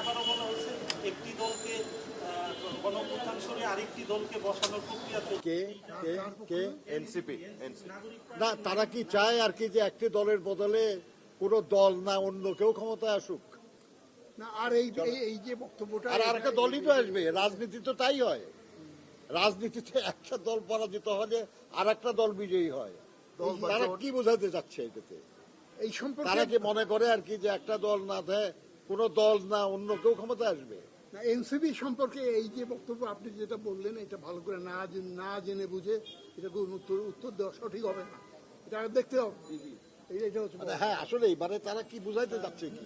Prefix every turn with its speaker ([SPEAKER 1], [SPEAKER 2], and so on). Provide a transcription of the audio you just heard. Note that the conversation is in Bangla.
[SPEAKER 1] আবারও বলা হচ্ছে একটি দলকে গণঅভ্যুত্থান সরিয়ে আরেকটি দলকে বসানোর প্রক্রিয়া চলছে।
[SPEAKER 2] কে কে কে
[SPEAKER 3] এনসিপি
[SPEAKER 2] না, তারা কি চায় আর কি যে একটি দলের বদলে কোনো দল না অন্য কেউ ক্ষমতায় আসুক?
[SPEAKER 4] না, আর এই যে বক্তব্যটা,
[SPEAKER 2] আর একটা দলই তো আসবে। রাজনীতি তো তাই হয়, রাজনীতিতে একটা দল পরাজিত হলে আর একটা দল বিজয়ী হয়। তারা কি বোঝাতে চাচ্ছে এটাতে?
[SPEAKER 4] এই সম্পর্কে
[SPEAKER 2] তারা কি মনে করে আর কি যে একটা দল না দেয় কোনো দল না অন্য কেউ ক্ষমতায় আসবে?
[SPEAKER 4] এনসিপি সম্পর্কে এই যে বক্তব্য আপনি যেটা বললেন, এটা ভালো করে না জেনে বুঝে এটা কোনো উত্তর দেওয়া সঠিক হবে না। এটা দেখতে হবে। এটা হচ্ছে
[SPEAKER 2] হ্যাঁ, আসলে এবারে তারা কি বুঝাইতে চাচ্ছে কি?